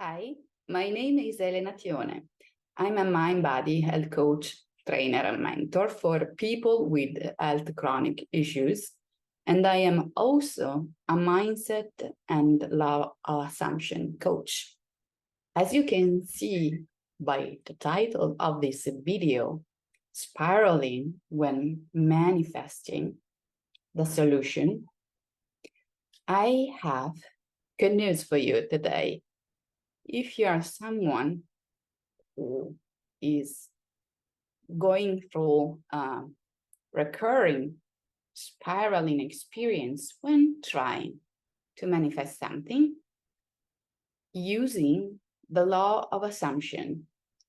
Hi, my name is Elena. I'm a mind-body health coach, trainer, and mentor for people with health chronic issues. And I am also a mindset and lawofassumption coach. As you can see by the title of this video, spiraling when manifesting the solution, I have good news for you today. If you are someone who is going through recurring spiraling experience when trying to manifest something using the law of assumption,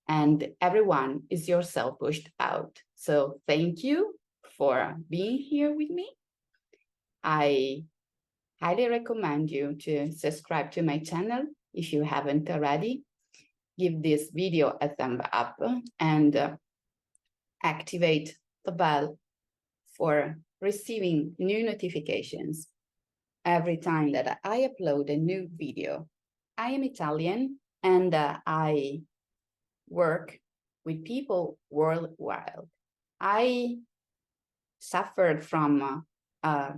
and everyone is yourself pushed out. So thank you for being here with me. I highly recommend you to subscribe to my channel if you haven't already. Give this video a thumb up and activate the bell for receiving new notifications every time that I upload a new video. I am Italian and I work with people worldwide. I suffered from a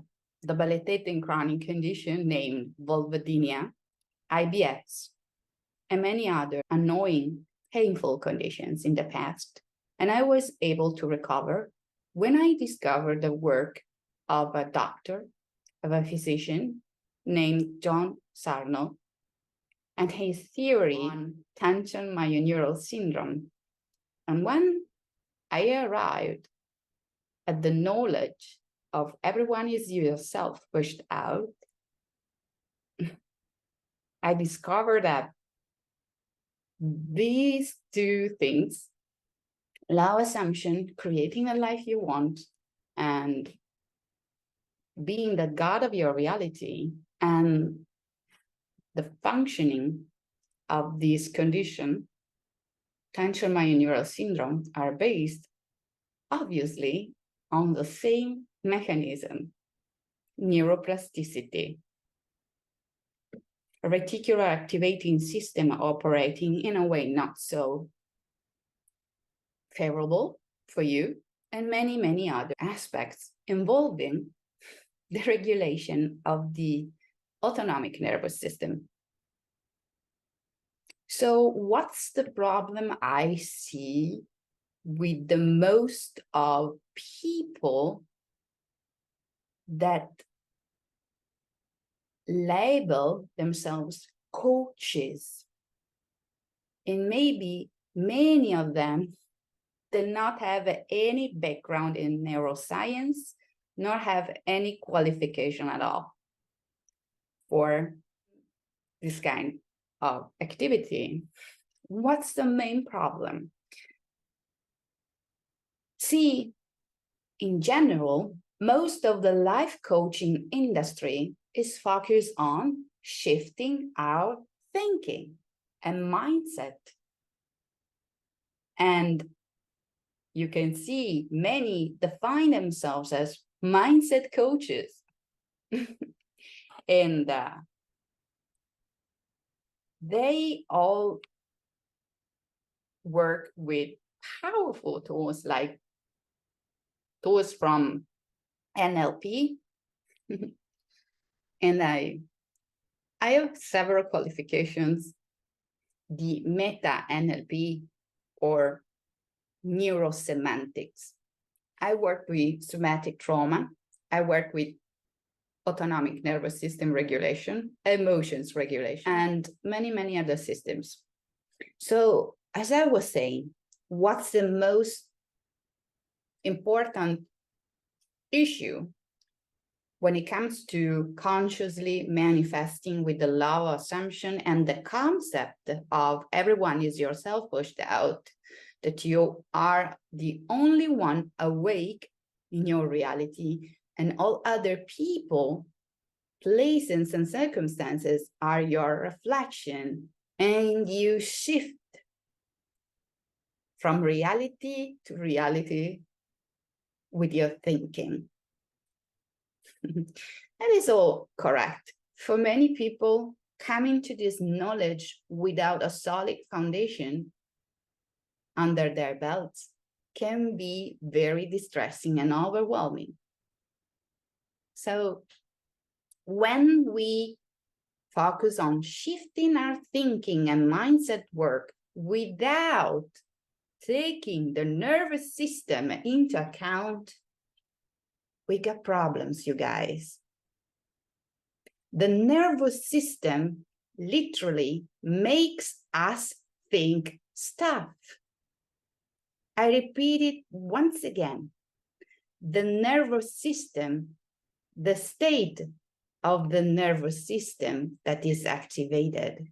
debilitating chronic condition named vulvodynia, IBS, and many other annoying, painful conditions in the past. And I was able to recover when I discovered the work of a doctor, of a physician named John Sarno, and his theory on tension myoneural syndrome. And when I arrived at the knowledge of everyone is yourself pushed out, I discovered that these two things, law assumption, creating a life you want, and being the god of your reality, and the functioning of this condition, tension myoneural syndrome, are based, obviously, on the same mechanism, neuroplasticity, a reticular activating system operating in a way not so favorable for you, and many, many other aspects involving the regulation of the autonomic nervous system. So what's the problem I see with the most of people that label themselves coaches? And maybe many of them did not have any background in neuroscience, nor have any qualification at all for this kind of activity. What's the main problem? See, in general, most of the life coaching industry is focused on shifting our thinking and mindset. And you can see many define themselves as mindset coaches. And they all work with powerful tools like tools from NLP. And I have several qualifications, the meta NLP or neurosemantics. I work with somatic trauma. I work with autonomic nervous system regulation, emotions regulation, and many, many other systems. So as I was saying, what's the most important issue when it comes to consciously manifesting with the law of assumption and the concept of everyone is yourself pushed out, that you are the only one awake in your reality and all other people, places, and circumstances are your reflection, and you shift from reality to reality with your thinking. That is all correct. For many people, coming to this knowledge without a solid foundation under their belts can be very distressing and overwhelming. So when we focus on shifting our thinking and mindset work without taking the nervous system into account, we got problems, you guys. The nervous system literally makes us think stuff. I repeat it once again. The nervous system, the state of the nervous system that is activated,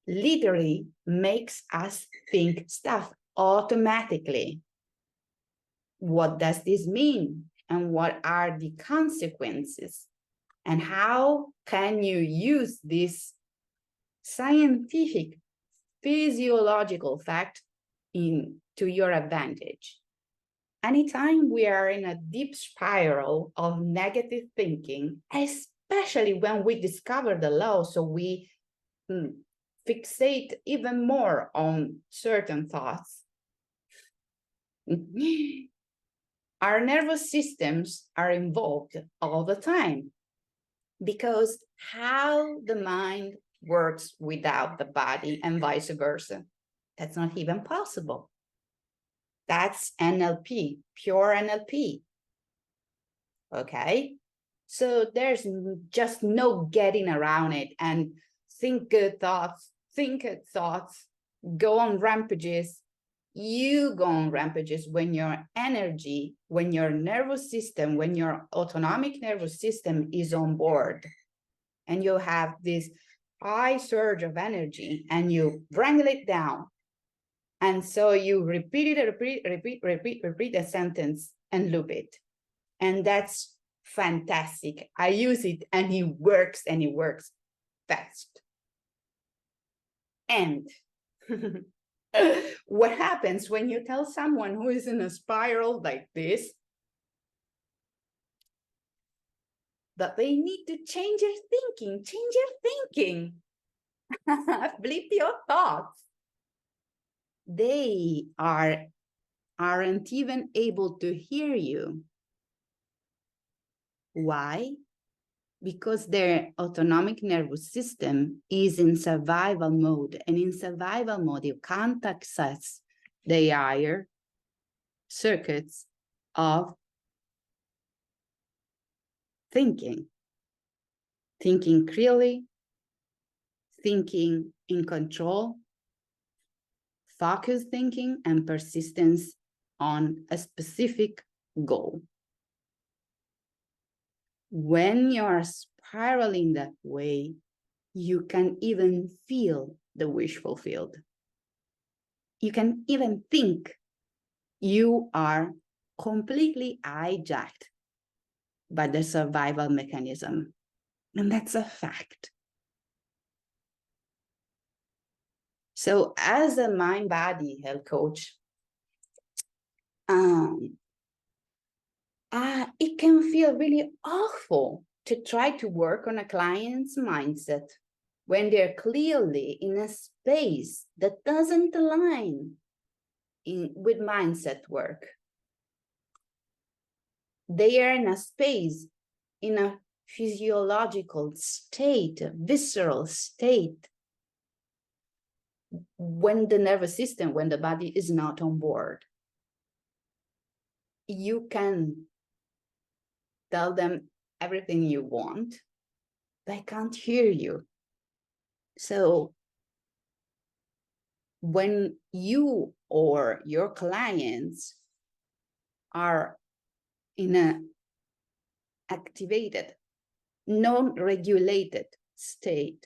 literally makes us think stuff automatically. What does this mean? And what are the consequences? And how can you use this scientific, physiological fact to your advantage? Anytime we are in a deep spiral of negative thinking, especially when we discover the law, so we fixate even more on certain thoughts, our nervous systems are involved all the time, because how the mind works without the body and vice versa, that's not even possible. That's NLP, pure NLP. Okay, so there's just no getting around it. And think good thoughts, go on rampages. You go on rampages when your energy, when your nervous system, when your autonomic nervous system is on board, and you have this high surge of energy and you wrangle it down. And so you repeat a sentence and loop it. And that's fantastic. I use it and it works fast. And what happens when you tell someone who is in a spiral like this that they need to change their thinking, flip your thoughts, they aren't even able to hear you. Why? Because their autonomic nervous system is in survival mode. And in survival mode, you can't access the higher circuits of thinking clearly, thinking in control, focused thinking, and persistence on a specific goal. When you're spiraling that way, you can even feel the wish fulfilled. You can even think you are completely hijacked by the survival mechanism. And that's a fact. So as a mind-body health coach, it can feel really awful to try to work on a client's mindset when they're clearly in a space that doesn't align with mindset work. They are in a space, in a physiological state, a visceral state, when the nervous system, when the body is not on board. You can tell them everything you want, they can't hear you. So when you or your clients are in an activated, non-regulated state,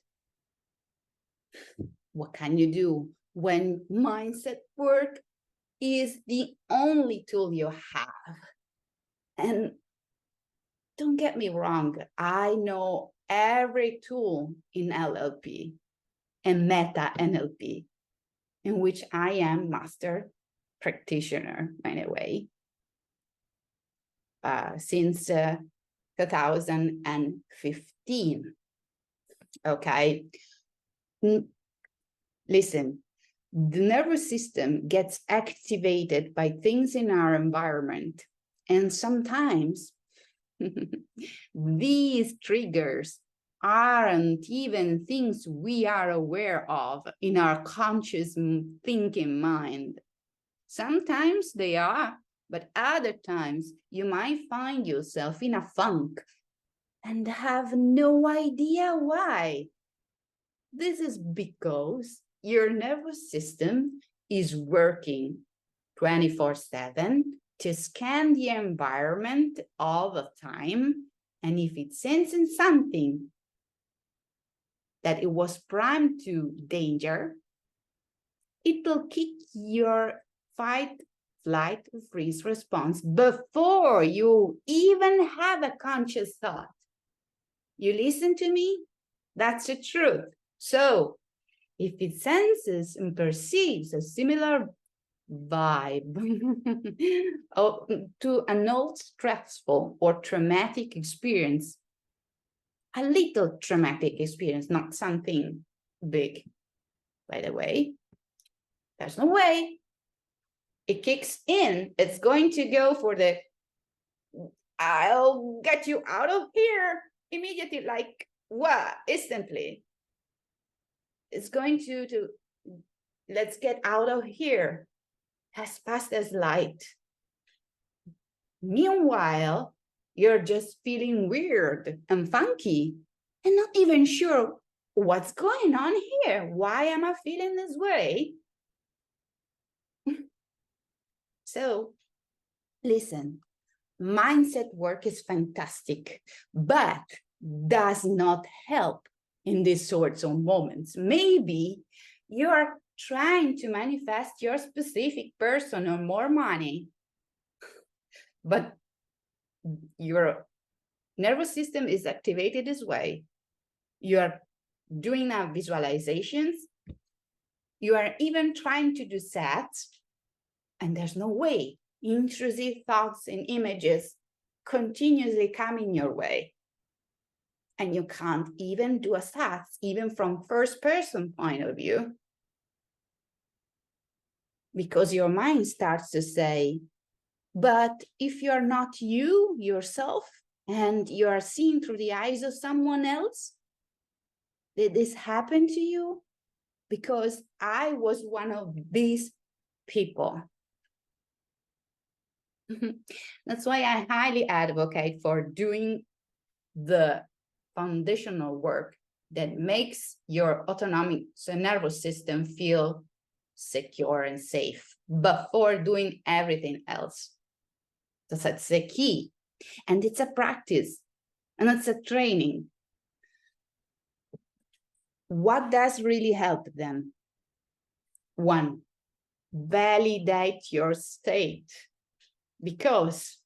what can you do when mindset work is the only tool you have? And don't get me wrong, I know every tool in LLP and meta NLP, in which I am master practitioner, anyway, since 2015. Okay. Listen, the nervous system gets activated by things in our environment. And sometimes these triggers aren't even things we are aware of in our conscious thinking mind. Sometimes they are, but other times you might find yourself in a funk and have no idea why. This is because your nervous system is working 24/7 to scan the environment all the time. And if it senses something that it was primed to danger, it will kick your fight, flight, or freeze response before you even have a conscious thought. You listen to me? That's the truth. So if it senses and perceives a similar vibe to an old stressful or traumatic experience, a little traumatic experience, not something big, by the way, there's no way it kicks in. It's going to go for the, I'll get you out of here immediately, like what? Instantly. It's going to let's get out of here as fast as light. Meanwhile, you're just feeling weird and funky and not even sure what's going on here. Why am I feeling this way? So listen, mindset work is fantastic, but does not help in these sorts of moments. Maybe you're trying to manifest your specific person or more money, but your nervous system is activated this way. You are doing now visualizations. You are even trying to do sets, and there's no way. Intrusive thoughts and images continuously coming your way. And you can't even do a SAT, even from first person point of view, because your mind starts to say, but if you're not you yourself and you are seen through the eyes of someone else, did this happen to you? Because I was one of these people. That's why I highly advocate for doing the foundational work that makes your autonomic nervous system feel secure and safe before doing everything else. So that's the key. And it's a practice and it's a training. What does really help them? One, validate your state. Because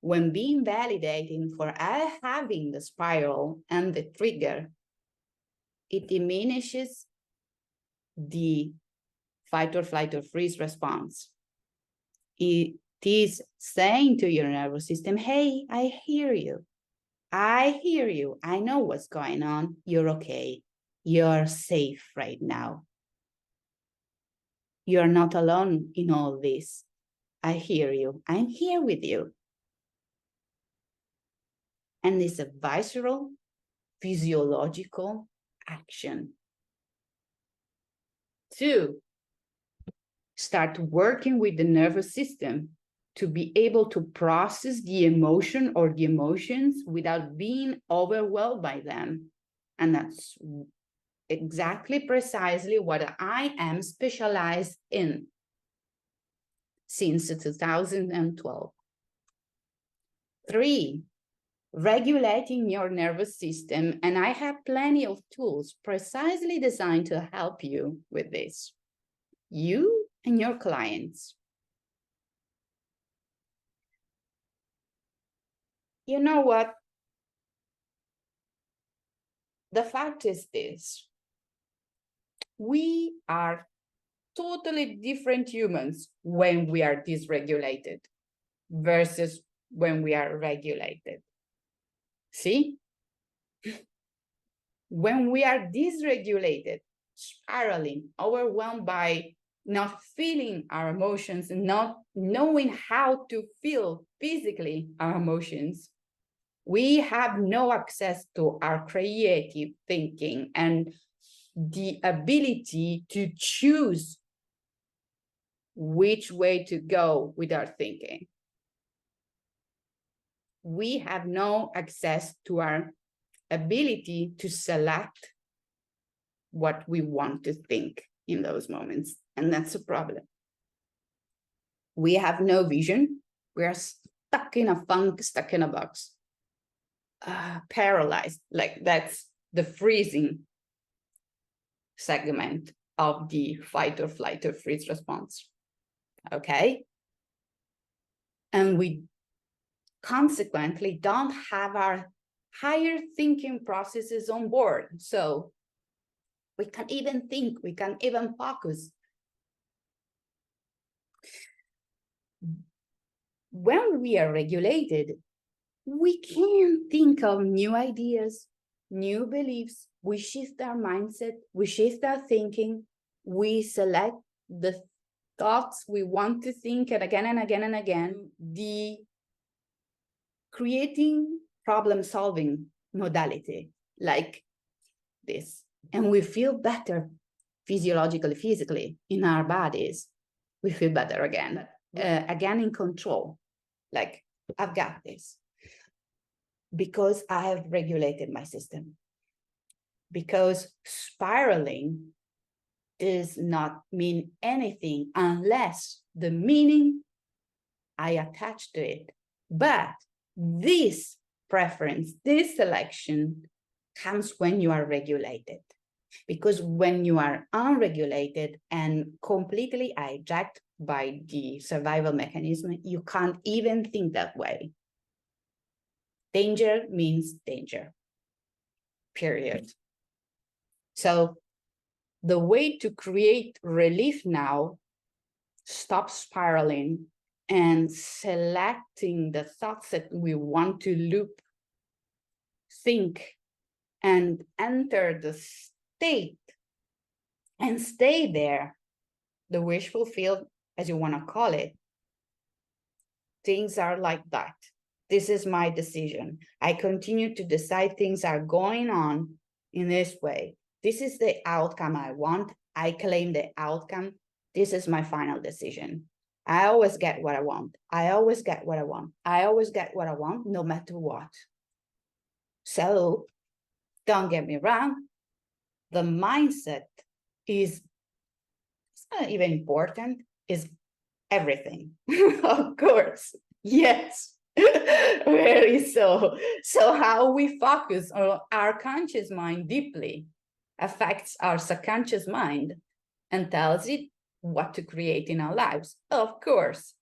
when being validating for having the spiral and the trigger, it diminishes the fight or flight or freeze response. It is saying to your nervous system, hey, I hear you. I hear you. I know what's going on. You're okay. You're safe right now. You're not alone in all this. I hear you. I'm here with you. And it's a visceral, physiological action. 2, start working with the nervous system to be able to process the emotion or the emotions without being overwhelmed by them. And that's exactly precisely what I am specialized in since 2012. 3, regulating your nervous system. And I have plenty of tools precisely designed to help you with this, you and your clients. You know what? The fact is this: we are totally different humans when we are dysregulated versus when we are regulated. See? When we are dysregulated, spiraling, overwhelmed by not feeling our emotions, not knowing how to feel physically our emotions, we have no access to our creative thinking and the ability to choose which way to go with our thinking. We have no access to our ability to select what we want to think in those moments. And that's a problem. We have no vision. We are stuck in a funk, stuck in a box, paralyzed. Like that's the freezing segment of the fight or flight or freeze response. Okay. And we consequently don't have our higher thinking processes on board. So we can't even think, we can't even focus. When we are regulated, we can think of new ideas, new beliefs. We shift our mindset, we shift our thinking, we select the thoughts we want to think and again and again and again, the creating problem-solving modality like this. And we feel better physiologically, physically in our bodies. We feel better again, again in control. Like, I've got this because I have regulated my system. Because spiraling does not mean anything unless the meaning I attach to it. But this preference, this selection comes when you are regulated. Because when you are unregulated and completely hijacked by the survival mechanism, you can't even think that way. Danger means danger, period. So the way to create relief now, stop spiraling and selecting the thoughts that we want to loop, think, and enter the state and stay there, the wish fulfilled, as you want to call it. Things are like that. This is my decision. I continue to decide things are going on in this way. This is the outcome I want. I claim the outcome. This is my final decision. I always get what I want. I always get what I want. I always get what I want, no matter what. So don't get me wrong. The mindset is, it's not even important, is everything. Of course, yes. Very so. So how we focus on our conscious mind deeply affects our subconscious mind and tells it what to create in our lives, of course.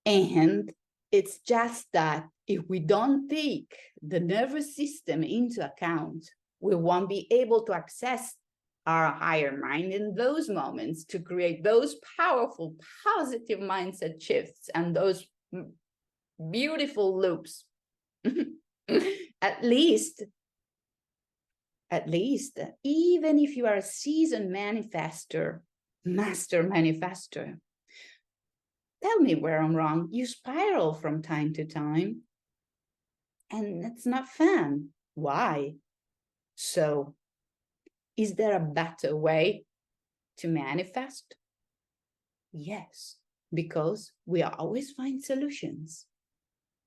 And it's just that if we don't take the nervous system into account, we won't be able to access our higher mind in those moments to create those powerful, positive mindset shifts and those beautiful loops. At least, even if you are a seasoned manifestor, master manifestor, tell me where I'm wrong. You spiral from time to time, and it's not fun. Why? So, is there a better way to manifest? Yes, because we always find solutions.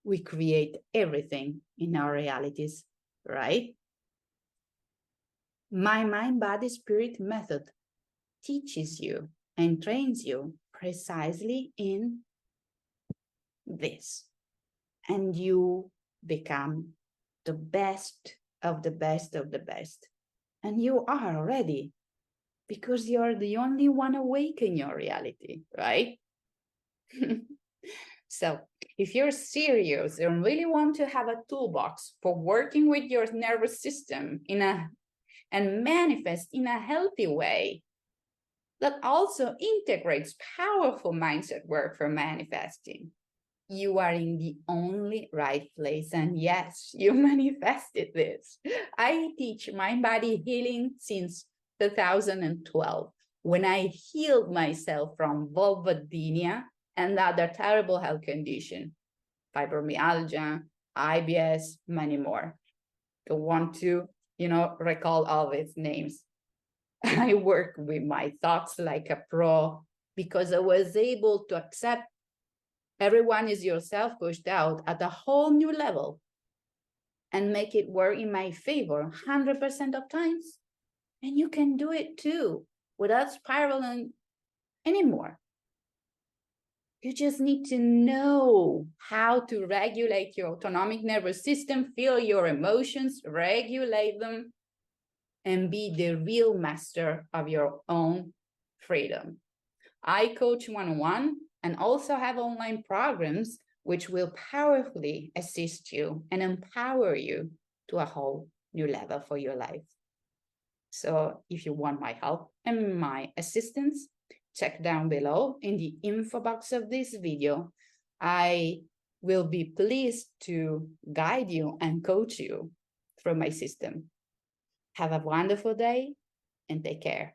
We create everything in our realities, right? My mind-body-spirit method teaches you and trains you precisely in this. And you become the best of the best of the best. And you are already, because you're the only one awake in your reality, right? So if you're serious and really want to have a toolbox for working with your nervous system and manifest in a healthy way that also integrates powerful mindset work for manifesting, you are in the only right place. And yes, you manifested this. I teach mind-body healing since 2012, when I healed myself from vulvodynia and other terrible health conditions, fibromyalgia, IBS, many more. Don't want to, recall all its names. I work with my thoughts like a pro because I was able to accept everyone is yourself pushed out at a whole new level and make it work in my favor 100% of times. And you can do it too without spiraling anymore. You just need to know how to regulate your autonomic nervous system, feel your emotions, regulate them, and be the real master of your own freedom. I coach one-on-one and also have online programs which will powerfully assist you and empower you to a whole new level for your life. So if you want my help and my assistance, check down below in the info box of this video. I will be pleased to guide you and coach you through my system. Have a wonderful day and take care.